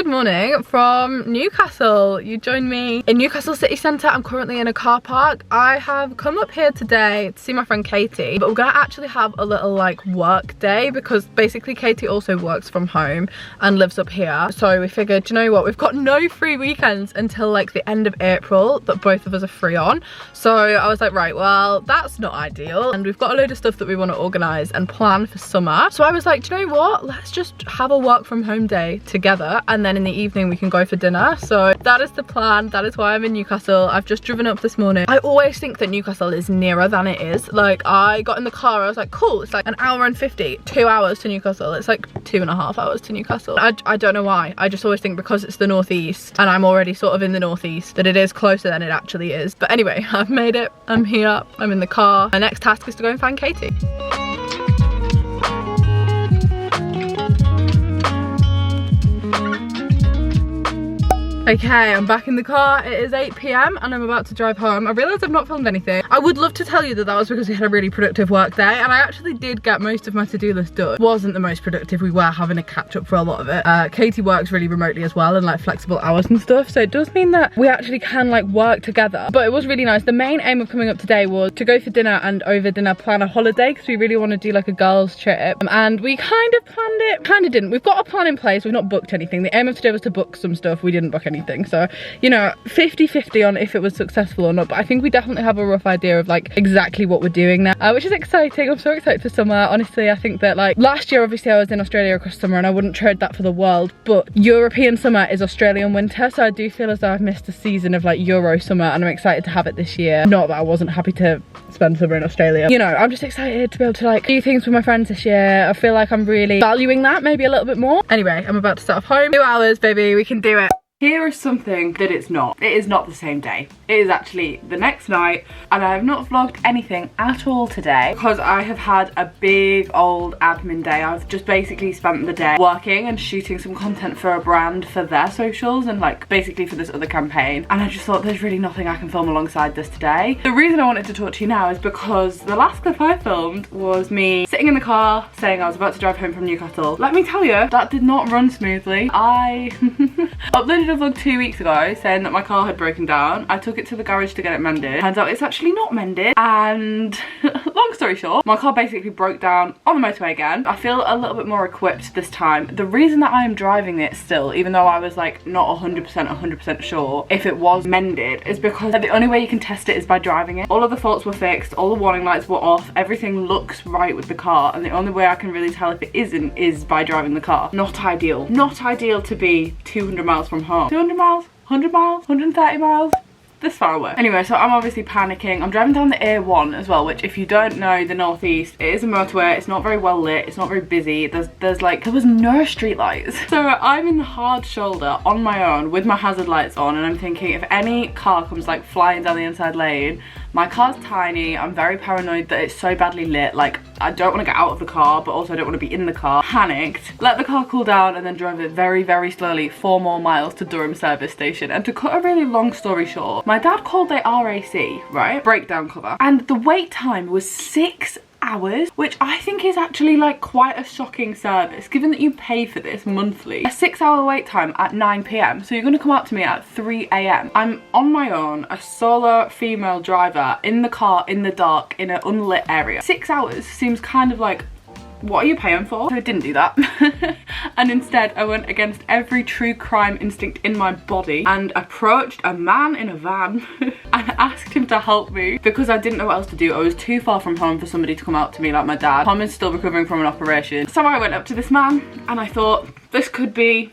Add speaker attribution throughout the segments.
Speaker 1: morning from Newcastle. You joined me in Newcastle city centre. I'm currently in a car park. I have come up here today to see my friend Katie, but we're gonna actually have a little like work day because basically Katie also works from home and lives up here. So we figured, you know what, we've got no free weekends until like the end of April that both of us are free on. So I was like, right, well, that's not ideal. And we've got a load of stuff that we want to organise and plan for summer. So I was like, do you know what? Let's just have a work from home day together, and then in the evening we can go for dinner. So that is the plan. That is why I'm in Newcastle. I've just driven up this morning. I always think that Newcastle is nearer than it is. Like, I got in the car, I was like, cool, it's like an hour and 50, 2 hours to Newcastle. It's like 2.5 hours to Newcastle. I don't know why. I just always think because it's the northeast and I'm already sort of in the northeast that it is closer than it actually is. But anyway, I've made it. I'm here. I'm in the car. My next task is to go and find Katie. Okay, I'm back in the car. It is 8 PM and I'm about to drive home. I realised I've not filmed anything. I would love to tell you that that was because we had a really productive work day, and I actually did get most of my to-do list done. It wasn't the most productive. We were having a catch up for a lot of it. Katie works really remotely as well and like flexible hours and stuff, so it does mean that we actually can like work together. But it was really nice. The main aim of coming up today was to go for dinner and over dinner plan a holiday because we really want to do like a girls trip. And we kind of planned it, kind of didn't. We've got a plan in place. We've not booked anything. The aim of today was to book some stuff. We didn't book anything. So, you know, 50-50 on if it was successful or not, but I think we definitely have a rough idea of like exactly what we're doing now, which is exciting. I'm so excited for summer. Honestly, I think that like last year, obviously I was in Australia across summer and I wouldn't trade that for the world, but European summer is Australian winter, so I do feel as though I've missed a season of like Euro summer, and I'm excited to have it this year. Not that I wasn't happy to spend summer in Australia. You know, I'm just excited to be able to like do things with my friends this year. I feel like I'm really valuing that maybe a little bit more. Anyway, I'm about to set off home. 2 hours, baby, we can do it. Here is something that it's not. It is not the same day. It is actually the next night, and I have not vlogged anything at all today because I have had a big old admin day. I've just basically spent the day working and shooting some content for a brand for their socials and like basically for this other campaign, and I just thought there's really nothing I can film alongside this today. The reason I wanted to talk to you now is because the last clip I filmed was me sitting in the car saying I was about to drive home from Newcastle. Let me tell you, that did not run smoothly. I uploaded a vlog 2 weeks ago saying that my car had broken down. I took it to the garage to get it mended. Turns out it's actually not mended, and long story short, my car basically broke down on the motorway again. I feel a little bit more equipped this time. The reason that I am driving it still, even though I was like not 100% sure if it was mended, is because the only way you can test it is by driving it. All of the faults were fixed, all the warning lights were off, everything looks right with the car, and the only way I can really tell if it isn't is by driving the car. Not ideal. Not ideal to be 200 miles from home. 200 miles? 100 miles? 130 miles? This far away. Anyway, so I'm obviously panicking. I'm driving down the A1 as well, which if you don't know the northeast, it is a motorway. It's not very well lit. It's not very busy. There was no street lights. So I'm in the hard shoulder on my own with my hazard lights on, and I'm thinking if any car comes like flying down the inside lane, my car's tiny. I'm very paranoid that it's so badly lit. Like, I don't want to get out of the car, but also I don't want to be in the car. Panicked. Let the car cool down and then drove it very, very slowly 4 more miles to Durham service station. And to cut a really long story short, my dad called the RAC, right? Breakdown cover. And the wait time was 6 hours, which I think is actually like quite a shocking service given that you pay for this monthly. A 6-hour wait time at 9 PM, so you're gonna come up to me at 3 AM. I'm on my own, a solo female driver in the car in the dark in an unlit area. 6 hours seems kind of like, what are you paying for? So I didn't do that. And instead I went against every true crime instinct in my body and approached a man in a van and asked him to help me because I didn't know what else to do. I was too far from home for somebody to come out to me like my dad. Tom is still recovering from an operation. So I went up to this man and I thought, this could be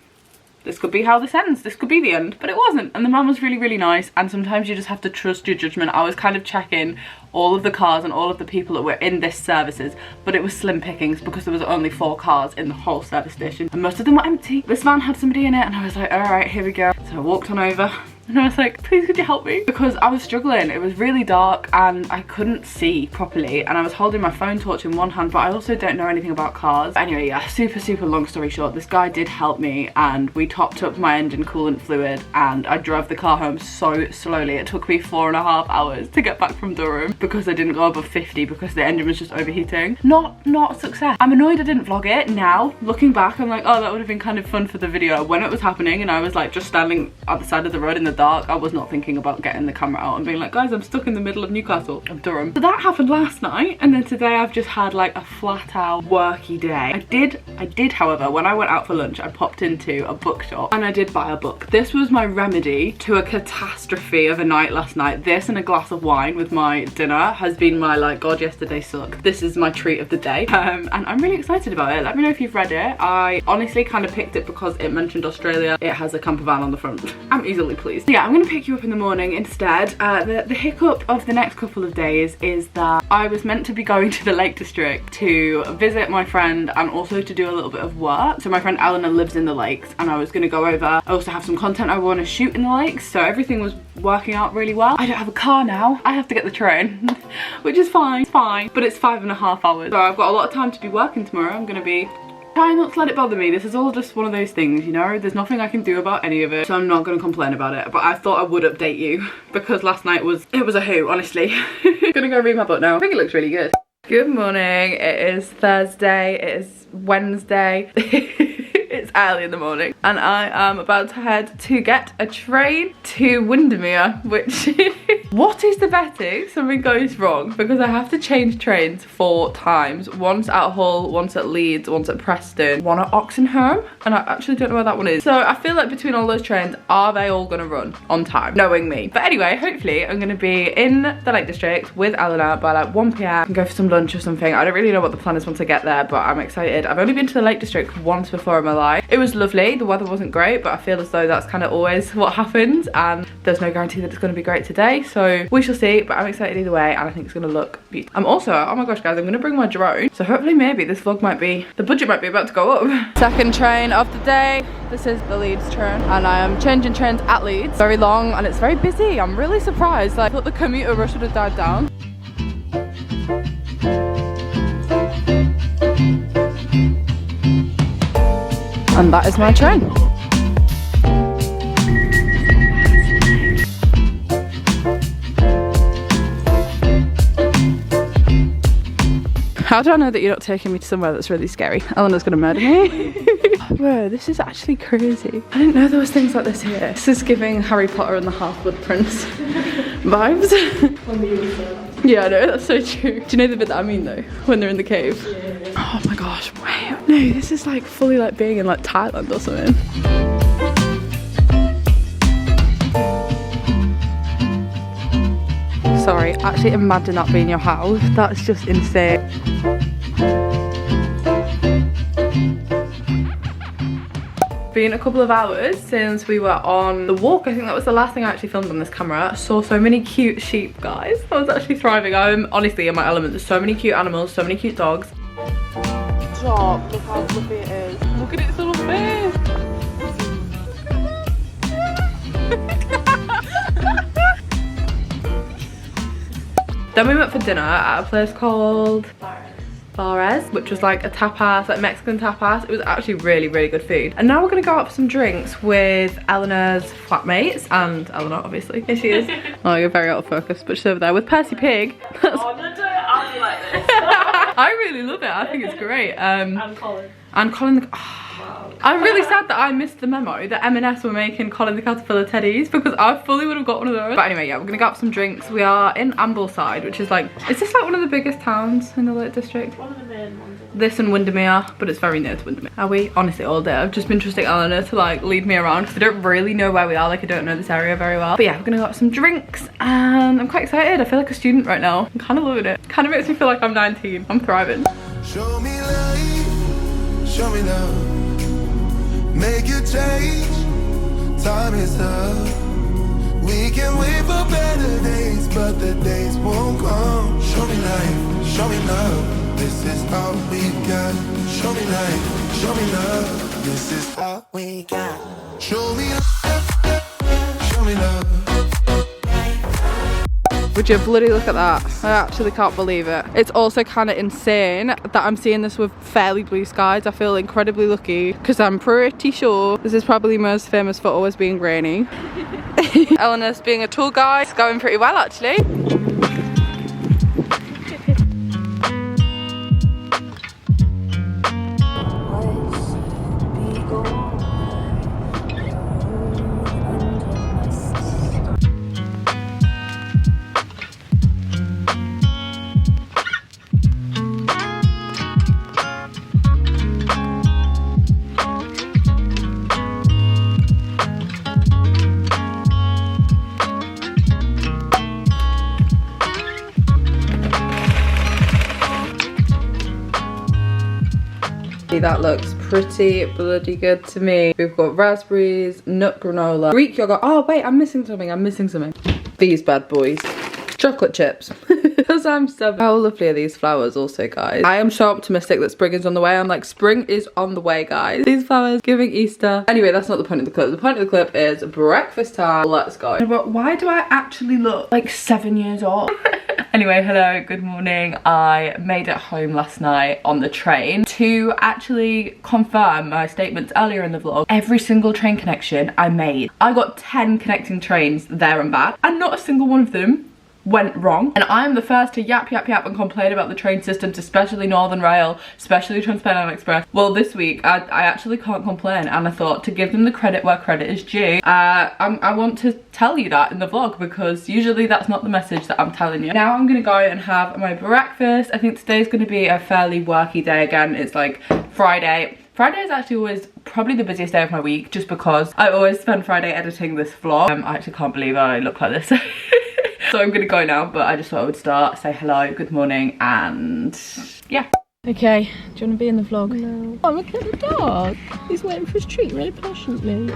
Speaker 1: how this ends. This could be the end, but it wasn't. And the man was really, really nice, and sometimes you just have to trust your judgment. I was kind of checking all of the cars and all of the people that were in this services, but it was slim pickings because there was only 4 cars in the whole service station and most of them were empty. This van had somebody in it and I was like, all right, here we go. So I walked on over And I was like, please could you help me? Because I was struggling. It was really dark and I couldn't see properly. And I was holding my phone torch in one hand, but I also don't know anything about cars. Anyway, yeah, super long story short, this guy did help me and we topped up my engine coolant fluid and I drove the car home so slowly. It took me 4.5 hours to get back from Durham because I didn't go above 50 because the engine was just overheating. Not a success. I'm annoyed I didn't vlog it. Now, looking back, I'm like, oh, that would have been kind of fun for the video. When it was happening and I was like just standing at the side of the road in the dark, I was not thinking about getting the camera out and being like, guys, I'm stuck in the middle of Newcastle, of Durham. So that happened last night, and then today I've just had like a flat out worky day. I did, however, when I went out for lunch, I popped into a bookshop and I did buy a book. This was my remedy to a catastrophe of a night last night. This and a glass of wine with my dinner has been my like, God, yesterday sucked. This is my treat of the day. And I'm really excited about it. Let me know if you've read it. I honestly kind of picked it because it mentioned Australia. It has a camper van on the front. I'm easily pleased. So yeah, I'm gonna pick you up in the morning instead. The hiccup of the next couple of days is that I was meant to be going to the Lake District to visit my friend and also to do a little bit of work. So my friend Eleanor lives in the lakes and I was gonna go over. I also have some content I want to shoot in the lakes, so everything was working out really well. I don't have a car now. I have to get the train, which is fine. It's fine, but it's 5.5 hours. So I've got a lot of time to be working tomorrow. I'm gonna be trying not to let it bother me. This is all just one of those things, you know? There's nothing I can do about any of it, so I'm not gonna complain about it. But I thought I would update you because last night was a hoot, honestly. Gonna go read my book now. I think it looks really good. Good morning. It is Thursday. It is Wednesday. It's early in the morning and I am about to head to get a train to Windermere, which what is the betting something goes wrong, because I have to change trains 4 times. Once at Hull, once at Leeds, once at Preston, one at Oxenholme, and I actually don't know where that one is. So I feel like between all those trains, are they all gonna run on time, knowing me? But anyway, hopefully I'm gonna be in the Lake District with Eleanor by like 1 PM and go for some lunch or something. I don't really know what the plan is once I get there, but I'm excited. I've only been to the Lake District once before in my life. It was lovely. The weather wasn't great, but I feel as though that's kind of always what happens, and there's no guarantee that it's going to be great today, so we shall see. But I'm excited either way and I think it's going to look beautiful. I'm also, oh my gosh guys, I'm going to bring my drone, so hopefully maybe this vlog might be, the budget might be about to go up. Second train of the day. This is the Leeds train and I am changing trains at Leeds. Very long and it's very busy. I'm really surprised. Like, I thought the commuter rush would have died down. And that is my train. How do I know that you're not taking me to somewhere that's really scary? Eleanor's gonna murder me. Whoa, this is actually crazy. I didn't know there was things like this here. This is giving Harry Potter and the Half-Blood Prince vibes. Yeah, I know, that's so true. Do you know the bit that I mean though? When they're in the cave? Yeah. Oh my gosh, wow. No, this is like fully like being in like Thailand or something. Sorry, actually imagine that being your house. That's just insane. Been a couple of hours since we were on the walk. I think that was the last thing I actually filmed on this camera. I saw so many cute sheep, guys. I was actually thriving. I'm honestly in my element. There's so many cute animals, so many cute dogs. Stop, look how fluffy it is. Look at its little face. Then we went for dinner at a place called Barres, which was like a tapas, like Mexican tapas. It was actually really good food. And now we're gonna go out for some drinks with Eleanor's flatmates and Eleanor, obviously. Here she is. Oh, you're very out of focus, but she's over there with Percy Pig.
Speaker 2: Oh no, don't I'll be like this.
Speaker 1: I really love it. I think it's great.
Speaker 2: And Colin.
Speaker 1: And Colin. Wow. I'm really sad that I missed the memo that M&S were making Colin the Caterpillar teddies, because I fully would have got one of those. But anyway, yeah, we're gonna go out for some drinks. We are in Ambleside, which is like, is this like one of the biggest towns in the Lake District?
Speaker 2: One of the main ones.
Speaker 1: This and Windermere, but it's very near to Windermere. Are we? Honestly, all day. I've just been trusting Eleanor to like lead me around because I don't really know where we are. Like, I don't know this area very well. But yeah, we're gonna go out for some drinks and I'm quite excited. I feel like a student right now. I'm kind of loving it. Kind of makes me feel like I'm 19. I'm thriving.
Speaker 3: Show me light, show me love, make a change, time is up. We can wait for better days, but the days won't come. Show me light, show me love. This is all we got. Show me light, show me love. This is all we got. Show me love, show show me love.
Speaker 1: Would you bloody look at that? I actually can't believe it. It's also kind of insane that I'm seeing this with fairly blue skies. I feel incredibly lucky because I'm pretty sure this is probably most famous for always being rainy. Eleanor's being a tour guide. It's going pretty well actually. That looks pretty bloody good to me. We've got raspberries, nut granola, Greek yogurt. Oh wait, I'm missing something. These bad boys. Chocolate chips. Because I'm stubborn. How lovely are these flowers also, guys? I am so optimistic that spring is on the way. I'm like, spring is on the way, guys. These flowers giving Easter. Anyway, that's not the point of the clip. The point of the clip is breakfast time. Let's go. But why do I actually look like 7 years old? Anyway, hello, good morning. I made it home last night on the train. To actually confirm my statements earlier in the vlog, every single train connection I made, I got 10 connecting trains there and back, and not a single one of them went wrong. And I'm the first to yap and complain about the train systems, especially Northern Rail, especially Transpennine Express. Well, this week I actually can't complain, and I thought to give them the credit where credit is due. I want to tell you that in the vlog because usually that's not the message that I'm telling you. Now I'm gonna go and have my breakfast. I think today's gonna be a fairly worky day again. It's like Friday. Friday is actually always probably the busiest day of my week just because I always spend Friday editing this vlog. I actually can't believe I look like this. So I'm gonna go now, but I just thought I would start, say hello, good morning, and yeah. Okay, do you want to be in the vlog?
Speaker 2: No. Oh, look at the dog. He's waiting for his treat really patiently.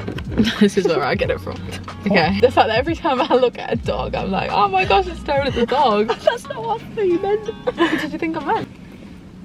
Speaker 1: This is where I get it from. Okay. The fact that every time I look at a dog, I'm like, oh my gosh, it's staring at the dog.
Speaker 2: That's not what you meant.
Speaker 1: What did you think I meant?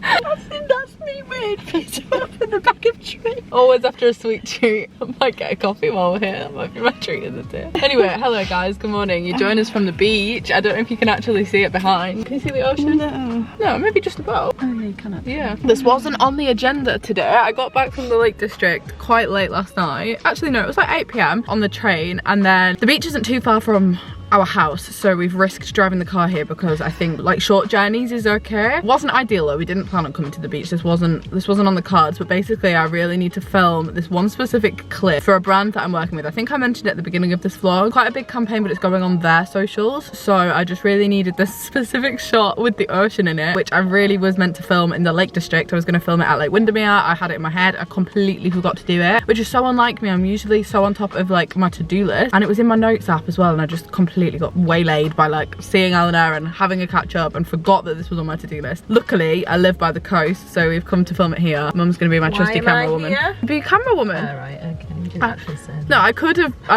Speaker 2: I think that's me weird face up in the back of tree.
Speaker 1: Always after a sweet treat. I might get a coffee while we're here. That might be my treat, isn't it? Anyway, hello guys, good morning. You join us from the beach. I don't know if you can actually see it behind. Can you see the ocean?
Speaker 2: No.
Speaker 1: No, maybe just about.
Speaker 2: Oh yeah, you can actually.
Speaker 1: Yeah. This wasn't on the agenda today. I got back from the Lake District quite late last night. Actually no, it was like 8 PM on the train, and then the beach isn't too far from our house, so we've risked driving the car here because I think like short journeys is okay. It wasn't ideal though. We didn't plan on coming to the beach. This wasn't on the cards, but basically I really need to film this one specific clip for a brand that I'm working with. I think I mentioned it at the beginning of this vlog. Quite a big campaign, but it's going on their socials, so I just really needed this specific shot with the ocean in it, which I really was meant to film in the Lake District. I was going to film it at Lake Windermere. I had it in my head. I completely forgot to do it, which is so unlike me. I'm usually so on top of like my to-do list, and it was in my notes app as well, and I just completely got waylaid by like seeing Eleanor and having a catch up and forgot that this was on my to-do list. Luckily I live by the coast, so we've come to film it here. Mum's gonna be my trusty camera woman. Be a camera woman.
Speaker 2: Oh, right, okay. You didn't actually say that.
Speaker 1: No, I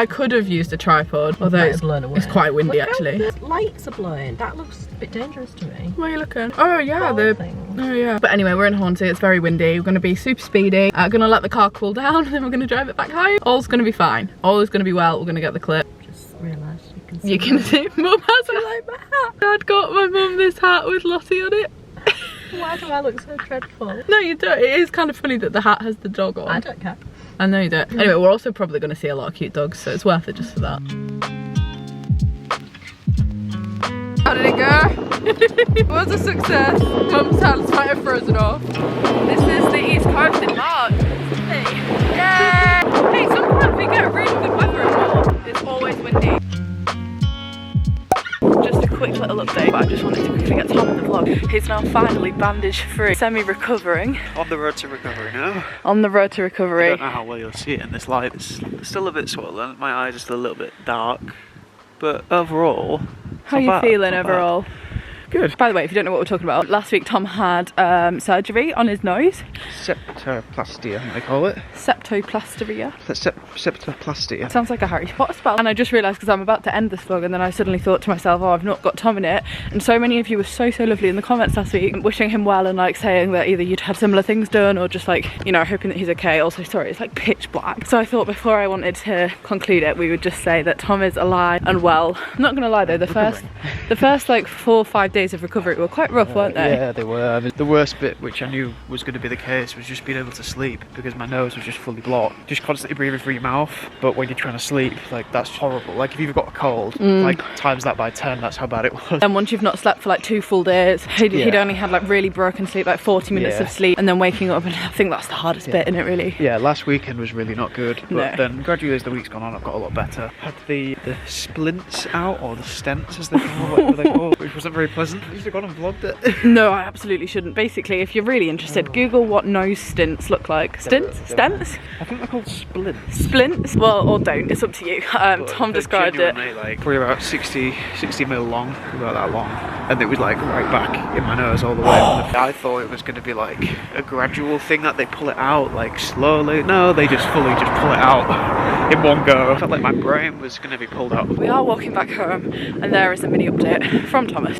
Speaker 1: could have used a tripod, although it's quite windy actually.
Speaker 2: The lights are blowing. That looks a bit dangerous to me.
Speaker 1: Where are you looking? Oh yeah, oh yeah. But anyway, we're in Hornsey. It's very windy. We're gonna be super speedy. Gonna let the car cool down and then we're gonna drive it back home. All's gonna be fine. All is gonna be well. We're gonna get the clip.
Speaker 2: Just realised
Speaker 1: you can see Mum has like my hat. Dad got my mum this hat with Lottie on it.
Speaker 2: Why do I look so dreadful?
Speaker 1: No, you don't. It is kind of funny that the hat has the dog on.
Speaker 2: I don't care.
Speaker 1: I know you don't. Anyway, we're also probably going to see a lot of cute dogs, so it's worth it just for that. How did it go? It was a success. Mum's hands might have frozen off. This is the East Coast in March. Hey. Yay! Hey, sometimes we get really good weather in March. It's always windy. Just a quick little update, but I just wanted to quickly get Tom in the vlog. He's now finally bandage free, semi-recovering.
Speaker 4: On the road to recovery now.
Speaker 1: On the road to recovery.
Speaker 4: I don't know how well you'll see it in this light. It's still a bit swollen. My eyes are still a little bit dark, but overall.
Speaker 1: How are you feeling overall?
Speaker 4: Good.
Speaker 1: By the way, if you don't know what we're talking about, last week Tom had surgery on his nose.
Speaker 4: Septoplasty, I think they call it.
Speaker 1: Septoplasteria.
Speaker 4: Septoplasty.
Speaker 1: Sounds like a Harry Potter spell. And I just realised, because I'm about to end this vlog, and then I suddenly thought to myself, oh, I've not got Tom in it. And so many of you were so lovely in the comments last week, wishing him well and like saying that either you'd had similar things done or just like, you know, hoping that he's okay. Also, sorry, it's like pitch black. So I thought before I wanted to conclude it, we would just say that Tom is alive and well. I'm not gonna lie though, the first like 4 or 5 days of recovery were quite rough, weren't they?
Speaker 4: Yeah, they were. The worst bit, which I knew was going to be the case, was just being able to sleep because my nose was just fully blocked. Just constantly breathing through your mouth, but when you're trying to sleep, like that's horrible. Like if you've got a cold, like times that by 10, that's how bad it was.
Speaker 1: And once you've not slept for like 2 full days, he'd only had like really broken sleep, like 40 minutes of sleep, and then waking up, and I think that's the hardest bit, isn't it, really?
Speaker 4: Yeah, last weekend was really not good, but then gradually as the week's gone on, I've got a lot better. Had the splints out, or the stents as they call, whatever they call, which wasn't very pleasant. I used to go on and vlogged it.
Speaker 1: No, I absolutely shouldn't. Basically, if you're really interested, Google what nose stints look like. Stents?
Speaker 4: I think they're called splints.
Speaker 1: Splints? Well, or don't, it's up to you. Tom described it.
Speaker 4: Like probably about 60 mil long, about that long, and it was like right back in my nose all the way. I thought it was going to be like a gradual thing that they pull it out like slowly. No, they just fully just pull it out in one go. I felt like my brain was going to be pulled out.
Speaker 1: We are walking back home, and there is a mini update from Thomas.